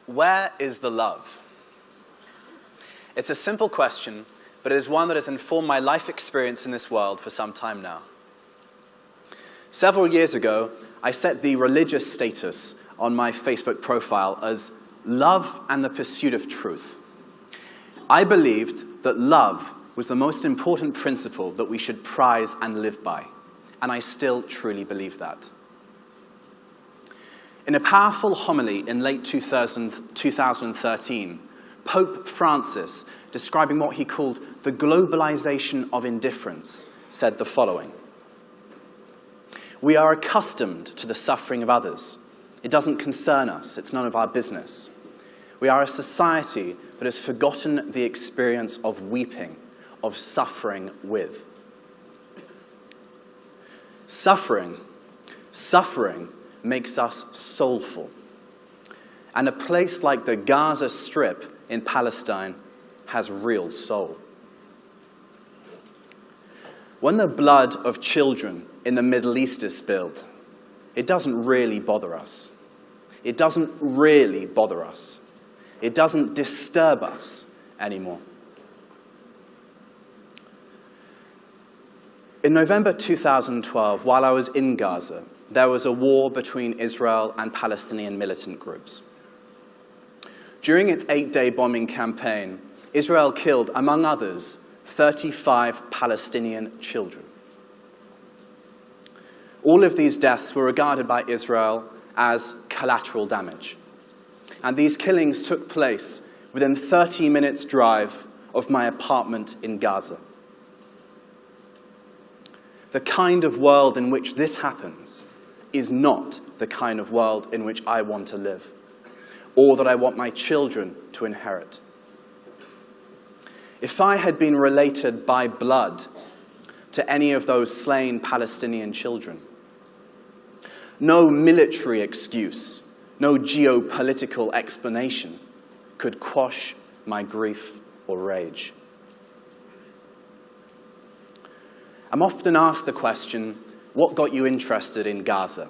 Where is the love? It's a simple question, but it is one that has informed my life experience in this world for some time now. Several years ago, I set the religious status on my Facebook profile as love and the pursuit of truth. I believed that love was the most important principle that we should prize and live by, and I still truly believe that. In a powerful homily in late 2013, Pope Francis, describing what he called the globalization of indifference, said the following: "We are accustomed to the suffering of others. It doesn't concern us. It's none of our business. We are a society that has forgotten the experience of weeping, of suffering with." Suffering makes us soulful. And a place like the Gaza Strip in Palestine has real soul. When the blood of children in the Middle East is spilled, it doesn't really bother us. It doesn't really bother us. It doesn't disturb us anymore. In November 2012, while I was in Gaza, there was a war between Israel and Palestinian militant groups. During its 8-day bombing campaign, Israel killed, among others, 35 Palestinian children. All of these deaths were regarded by Israel as collateral damage. And these killings took place within 30 minutes' drive of my apartment in Gaza. The kind of world in which this happens is not the kind of world in which I want to live, or that I want my children to inherit. If I had been related by blood to any of those slain Palestinian children, no military excuse, no geopolitical explanation could quash my grief or rage. I'm often asked the question, what got you interested in Gaza?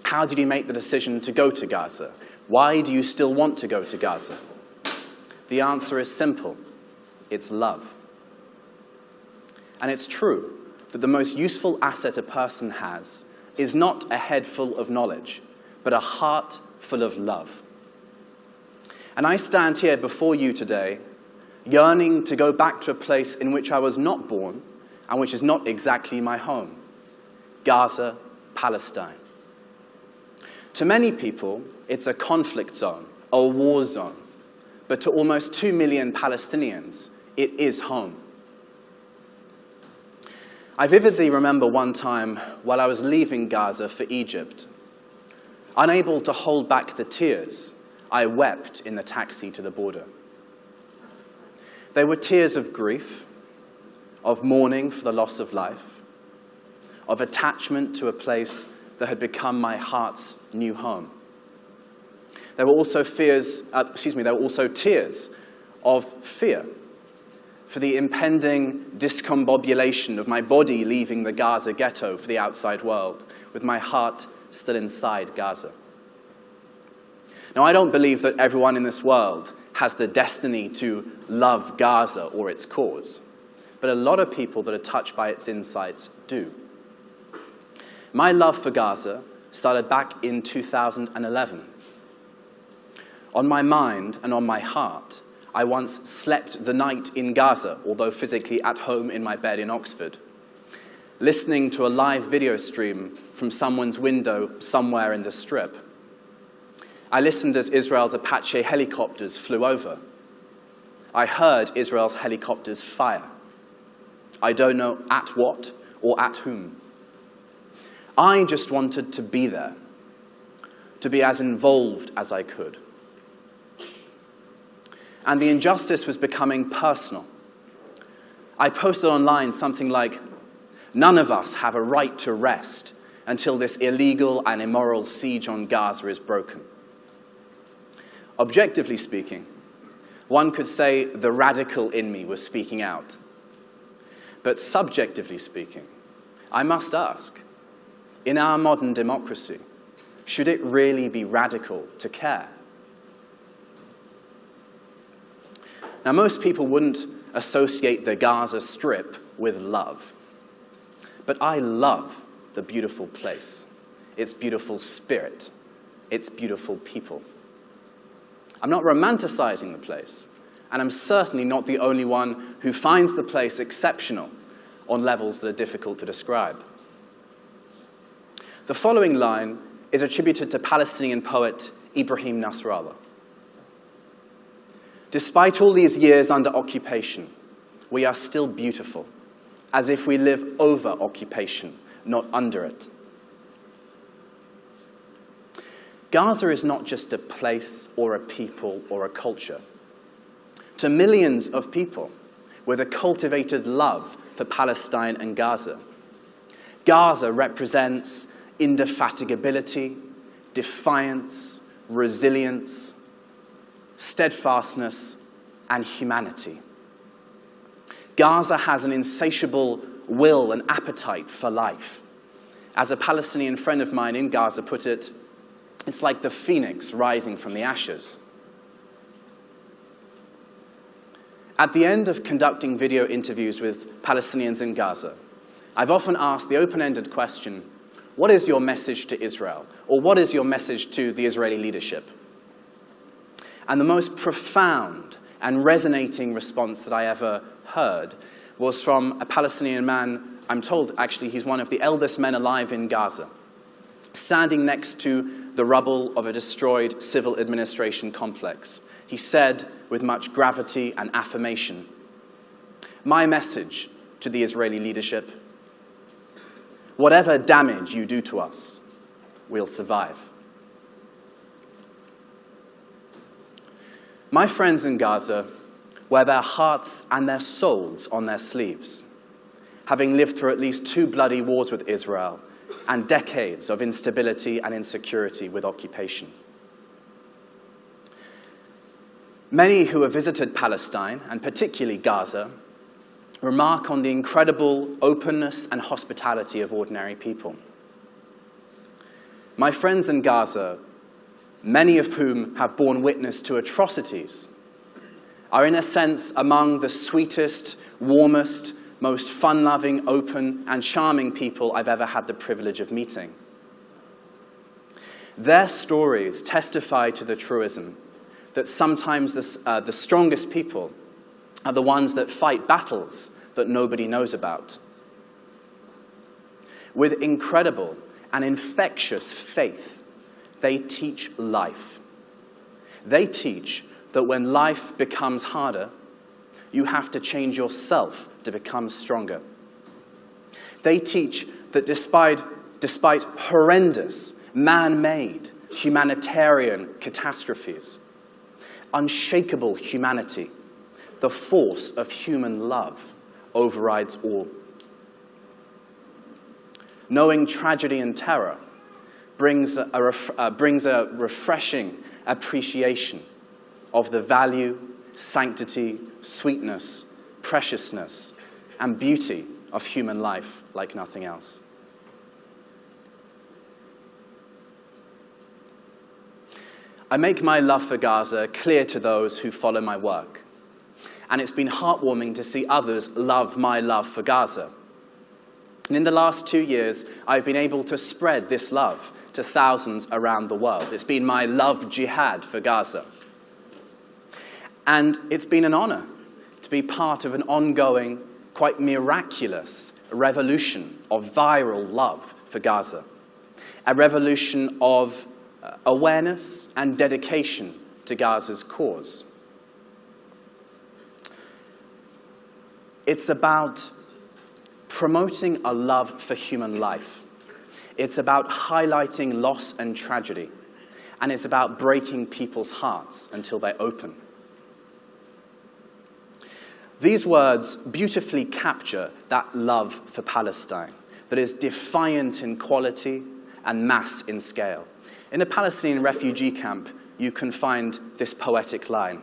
How did you make the decision to go to Gaza? Why do you still want to go to Gaza? The answer is simple. It's love. And it's true that the most useful asset a person has is not a head full of knowledge, but a heart full of love. And I stand here before you today, yearning to go back to a place in which I was not born and which is not exactly my home: Gaza, Palestine. To many people, it's a conflict zone, a war zone. But to almost 2 million Palestinians, it is home. I vividly remember one time while I was leaving Gaza for Egypt. Unable to hold back the tears, I wept in the taxi to the border. They were tears of grief, of mourning for the loss of life, of attachment to a place that had become my heart's new home. There were also tears of fear for the impending discombobulation of my body leaving the Gaza ghetto for the outside world, with my heart still inside Gaza. Now, I don't believe that everyone in this world has the destiny to love Gaza or its cause, but a lot of people that are touched by its insights do. My love for Gaza started back in 2011. On my mind and on my heart, I once slept the night in Gaza, although physically at home in my bed in Oxford, listening to a live video stream from someone's window somewhere in the Strip. I listened as Israel's Apache helicopters flew over. I heard Israel's helicopters fire. I don't know at what or at whom. I just wanted to be there, to be as involved as I could. And the injustice was becoming personal. I posted online something like, "None of us have a right to rest until this illegal and immoral siege on Gaza is broken." Objectively speaking, one could say the radical in me was speaking out. But subjectively speaking, I must ask, in our modern democracy, should it really be radical to care? Now, most people wouldn't associate the Gaza Strip with love. But I love the beautiful place, its beautiful spirit, its beautiful people. I'm not romanticizing the place, and I'm certainly not the only one who finds the place exceptional on levels that are difficult to describe. The following line is attributed to Palestinian poet Ibrahim Nasrallah. Despite all these years under occupation, we are still beautiful, as if we live over occupation, not under it. Gaza is not just a place or a people or a culture. To millions of people with a cultivated love for Palestine and Gaza, Gaza represents indefatigability, defiance, resilience, steadfastness, and humanity. Gaza has an insatiable will and appetite for life. As a Palestinian friend of mine in Gaza put it, it's like the phoenix rising from the ashes. At the end of conducting video interviews with Palestinians in Gaza, I've often asked the open-ended question, what is your message to Israel? Or what is your message to the Israeli leadership? And the most profound and resonating response that I ever heard was from a Palestinian man, I'm told actually he's one of the eldest men alive in Gaza, standing next to the rubble of a destroyed civil administration complex. He said with much gravity and affirmation, "My message to the Israeli leadership, whatever damage you do to us, we'll survive." My friends in Gaza wear their hearts and their souls on their sleeves, having lived through at least 2 bloody wars with Israel and decades of instability and insecurity with occupation. Many who have visited Palestine, and particularly Gaza, remark on the incredible openness and hospitality of ordinary people. My friends in Gaza, many of whom have borne witness to atrocities, are in a sense among the sweetest, warmest, most fun-loving, open, and charming people I've ever had the privilege of meeting. Their stories testify to the truism that sometimes the strongest people are the ones that fight battles that nobody knows about. With incredible and infectious faith, they teach life. They teach that when life becomes harder, you have to change yourself to become stronger. They teach that despite horrendous, man-made, humanitarian catastrophes, unshakable humanity, the force of human love overrides all. Knowing tragedy and terror brings a refreshing appreciation of the value, sanctity, sweetness, preciousness, and beauty of human life like nothing else. I make my love for Gaza clear to those who follow my work, and it's been heartwarming to see others love my love for Gaza. And in the last 2 years, I've been able to spread this love to thousands around the world. It's been my love jihad for Gaza. And it's been an honor to be part of an ongoing, quite miraculous revolution of viral love for Gaza. A revolution of awareness and dedication to Gaza's cause. It's about promoting a love for human life. It's about highlighting loss and tragedy. And it's about breaking people's hearts until they open. These words beautifully capture that love for Palestine that is defiant in quality and mass in scale. In a Palestinian refugee camp, you can find this poetic line.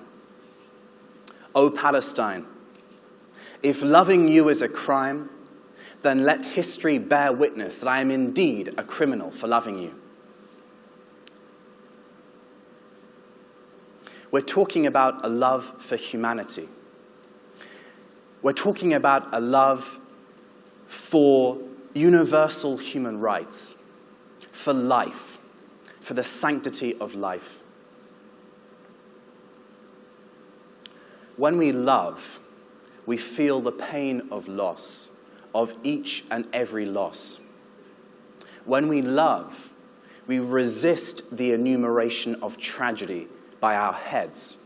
"O Palestine, if loving you is a crime, then let history bear witness that I am indeed a criminal for loving you." we're talking about a love for humanity. We're talking about a love for universal human rights, for life, for the sanctity of life. When we love, we feel the pain of loss, of each and every loss. When we love, we resist the enumeration of tragedy by our heads.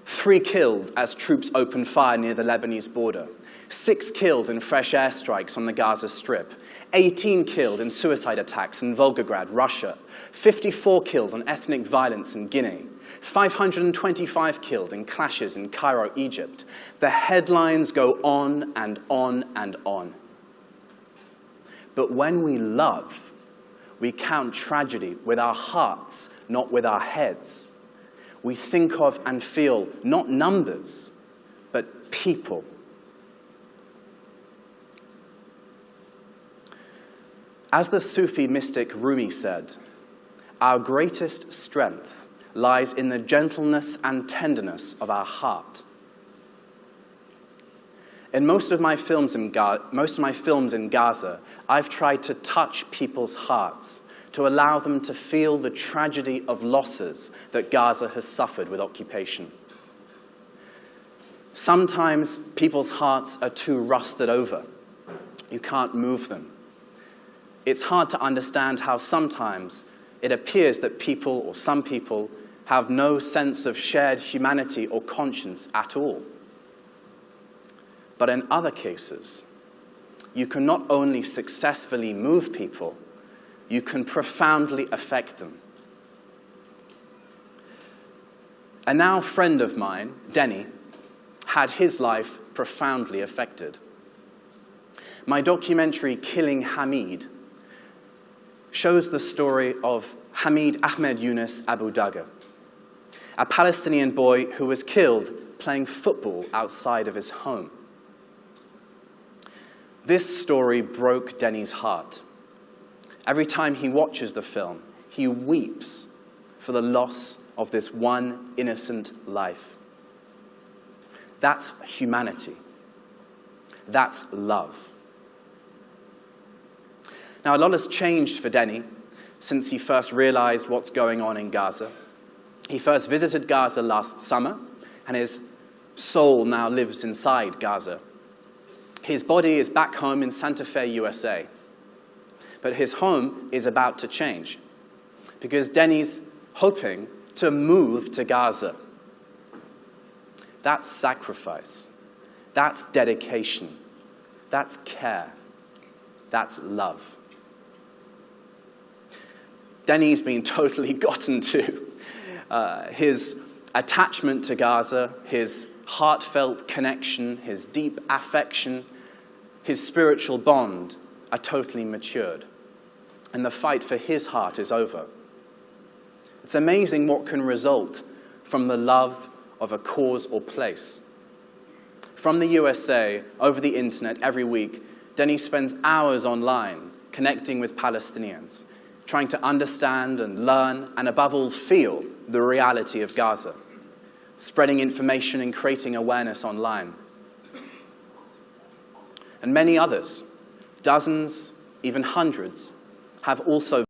3 killed as troops opened fire near the Lebanese border. 6 killed in fresh airstrikes on the Gaza Strip. 18 killed in suicide attacks in Volgograd, Russia. 54 killed in ethnic violence in Guinea. 525 killed in clashes in Cairo, Egypt. The headlines go on and on and on. But when we love, we count tragedy with our hearts, not with our heads. We think of and feel not numbers, but people. As the Sufi mystic Rumi said, our greatest strength lies in the gentleness and tenderness of our heart. In most of my films in Gaza, I've tried to touch people's hearts, to allow them to feel the tragedy of losses that Gaza has suffered with occupation. Sometimes people's hearts are too rusted over. You can't move them. It's hard to understand how sometimes it appears that people, or some people, have no sense of shared humanity or conscience at all. But in other cases, you can not only successfully move people, you can profoundly affect them. A now friend of mine, Denny, had his life profoundly affected. My documentary, Killing Hamid, shows the story of Hamid Ahmed Yunus Abu Daga, a Palestinian boy who was killed playing football outside of his home. This story broke Denny's heart. Every time he watches the film, he weeps for the loss of this one innocent life. That's humanity. That's love. Now, a lot has changed for Denny since he first realized what's going on in Gaza. He first visited Gaza last summer, and his soul now lives inside Gaza. His body is back home in Santa Fe, USA. But his home is about to change, because Denny's hoping to move to Gaza. That's sacrifice. That's dedication. That's care. That's love. Denny's been totally gotten to. His attachment to Gaza, his heartfelt connection, his deep affection, his spiritual bond are totally matured. And the fight for his heart is over. It's amazing what can result from the love of a cause or place. From the USA, over the internet, every week, Denny spends hours online connecting with Palestinians, trying to understand and learn, and above all, feel the reality of Gaza, spreading information and creating awareness online. And many others, dozens, even hundreds, have also